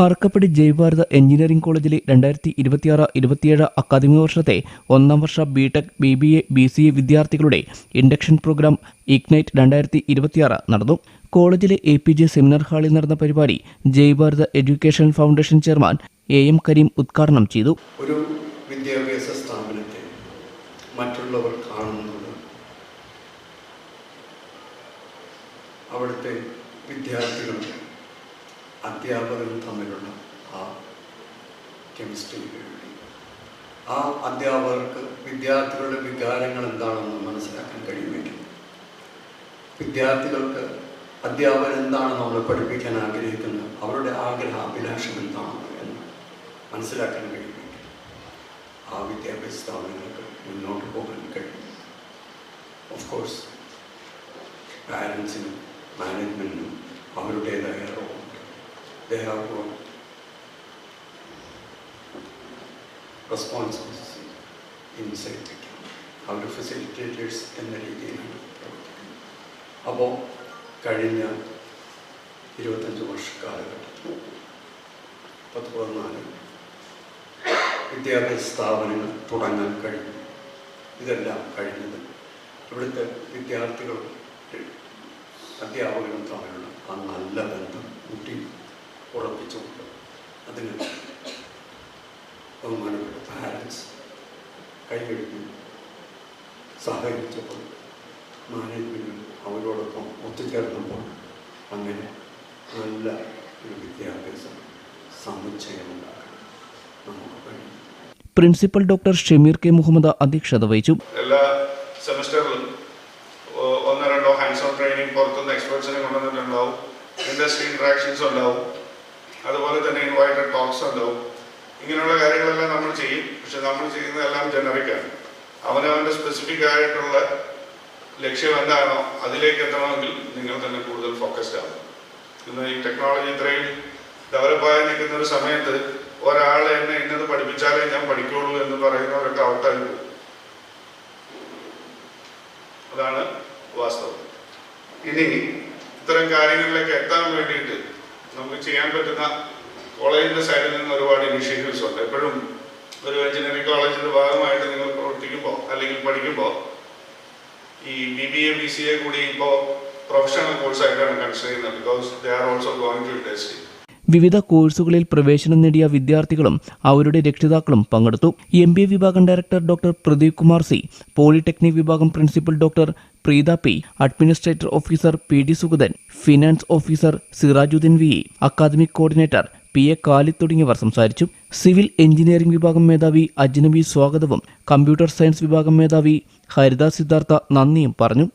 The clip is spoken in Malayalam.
അർക്കപ്പടി ജയ്ഭാരത് എഞ്ചിനീയറിംഗ് കോളേജിലെ 2026-27 അക്കാദമിക വർഷത്തെ ഒന്നാം വർഷ ബിടെക്, BBA, BCA വിദ്യാർത്ഥികളുടെ ഇൻഡക്ഷൻ പ്രോഗ്രാം ഇഗ്നൈറ്റ് 2026 നടന്നു. കോളേജിലെ APJ സെമിനാർ ഹാളിൽ നടന്ന പരിപാടി Jaibharat education foundation chairman AM Kareem ഉദ്ഘാടനം ചെയ്തു. ഒരു വിദ്യാഭ്യാസ സ്ഥാപനത്തെ മറ്റുള്ളവർ കാണുന്നത് അവിടുത്തെ വിദ്യാർത്ഥികളും അധ്യാപകരും തമ്മിലുള്ള ആ കെമിസ്ട്രിക്ക് വേണ്ടി ആ അധ്യാപകർക്ക് വിദ്യാർത്ഥികളുടെ വികാരങ്ങൾ എന്താണെന്ന് മനസ്സിലാക്കാൻ കഴിയുമെങ്കിൽ വിദ്യാർത്ഥികൾക്ക് അധ്യാപകർ എന്താണ് നമ്മളെ പഠിപ്പിക്കാൻ ആഗ്രഹിക്കുന്നത്, അവരുടെ അഭിലാഷം എന്താണെന്ന് എന്ന് മനസ്സിലാക്കാൻ കഴിയുമെങ്കിൽ ആ വിദ്യാഭ്യാസ സ്ഥാപനങ്ങൾക്ക് മുന്നോട്ട് പോകാൻ കഴിയും. ഓഫ് കോഴ്സ് പാരൻസിനും മാനേജ്മെൻറ്റിനും അവരുടേതായ റോളുണ്ട്. They have got responsibility inside the camp. അവർ ഫെസിലിറ്റേറ്റേഴ്സ് എന്ന രീതിയിലാണ് പ്രവർത്തിക്കുന്നത്. അപ്പോൾ കഴിഞ്ഞ 25 വർഷ കാലഘട്ടത്തിൽ 14 വിദ്യാഭ്യാസ സ്ഥാപനങ്ങൾ തുടങ്ങാൻ കഴിഞ്ഞു. ഇതെല്ലാം കഴിഞ്ഞത് ഇവിടുത്തെ വിദ്യാർത്ഥികളും അധ്യാപകരും തമ്മിലുള്ള ആ നല്ല ബന്ധം ഊട്ടി ഉറപ്പിച്ചുകൊണ്ട് അതിന് ബഹുമാനപ്പെട്ട പാരൻസ് കൈകഴുകി സഹായിച്ചപ്പോൾ മാനേജ്മെൻറ്റും അവരോടൊപ്പം ഒത്തുചേർന്നപ്പോൾ അങ്ങനെ നല്ല ഒരു വിദ്യാഭ്യാസ സമുച്ചയമുണ്ടാക്കാൻ നമുക്ക് കഴിയും. Principal doctor Shameer K Muhammad അധ്യക്ഷത വഹിച്ചു. എല്ലാ സെമസ്റ്ററിലും 1-2 ഹാൻഡ്സ് ഓൺ ട്രെയിനിങ് പുറത്തുനിന്ന് എക്സ്പേർട്സിനെ കൊണ്ടുവന്നിട്ടുണ്ടാവും. ഇൻഡസ്ട്രി ഇൻട്രാക്ഷൻസ് ഉണ്ടാവും. അതുപോലെ തന്നെ ഇൻവൈറ്റഡ് ടോക്സ് ഉണ്ടാവും. ഇങ്ങനെയുള്ള കാര്യങ്ങളെല്ലാം നമ്മൾ ചെയ്യും. പക്ഷെ നമ്മൾ ചെയ്യുന്നതെല്ലാം ജനറിക്കാണ്. അവനവൻ്റെ സ്പെസിഫിക് ആയിട്ടുള്ള ലക്ഷ്യം എന്താണോ അതിലേക്ക് എത്തണമെങ്കിൽ നിങ്ങൾ തന്നെ കൂടുതൽ ഫോക്കസ്ഡ് ആവും. ഇന്ന് ഈ ടെക്നോളജി ഇത്രയും ഡെവലപ്പായി നിൽക്കുന്ന ഒരു സമയത്ത് ഒരാളെ എന്നെ ഇന്നത് പഠിപ്പിച്ചാലേ ഞാൻ പഠിക്കുള്ളൂ എന്ന് പറയുന്നവരൊക്കെ ഔട്ടായി പോകും. അതാണ് വാസ്തവം. ഇനി ഇത്തരം കാര്യങ്ങളിലേക്ക് എത്താൻ വേണ്ടിയിട്ട് നമുക്ക് ചെയ്യാൻ പറ്റുന്ന കോളേജിൻ്റെ സൈഡിൽ നിന്ന് ഒരുപാട് ഇനിഷ്യേറ്റീവ്സ് ഉണ്ട്. എപ്പോഴും ഒരു എഞ്ചിനീയറിംഗ് കോളേജിൻ്റെ ഭാഗമായിട്ട് നിങ്ങൾ പ്രവർത്തിക്കുമ്പോൾ അല്ലെങ്കിൽ പഠിക്കുമ്പോൾ ഈ BBA, BCA കൂടി ഇപ്പോൾ പ്രൊഫഷണൽ കോഴ്സായിട്ടാണ് കൺസിഡർ ചെയ്യുന്നത്. Because they are also going to industry. വിവിധ കോഴ്സുകളിൽ പ്രവേശനം നേടിയ വിദ്യാർത്ഥികളും അവരുടെ രക്ഷിതാക്കളും പങ്കെടുത്തു. MBA വിഭാഗം director doctor Pradeep Kumar C, polytechnic വിഭാഗം principal doctor Preetha P, administrator officer PD Sugathan, finance officer Sirajudheen VE, academic coordinator PA Khalid തുടങ്ങിയവർ സംസാരിച്ചു. സിവിൽ എഞ്ചിനീയറിംഗ് വിഭാഗം മേധാവി അജ്നബി സ്വാഗതവും കമ്പ്യൂട്ടർ സയൻസ് വിഭാഗം മേധാവി ഹരിത സിദ്ധാർത്ഥ നന്ദിയും പറഞ്ഞു.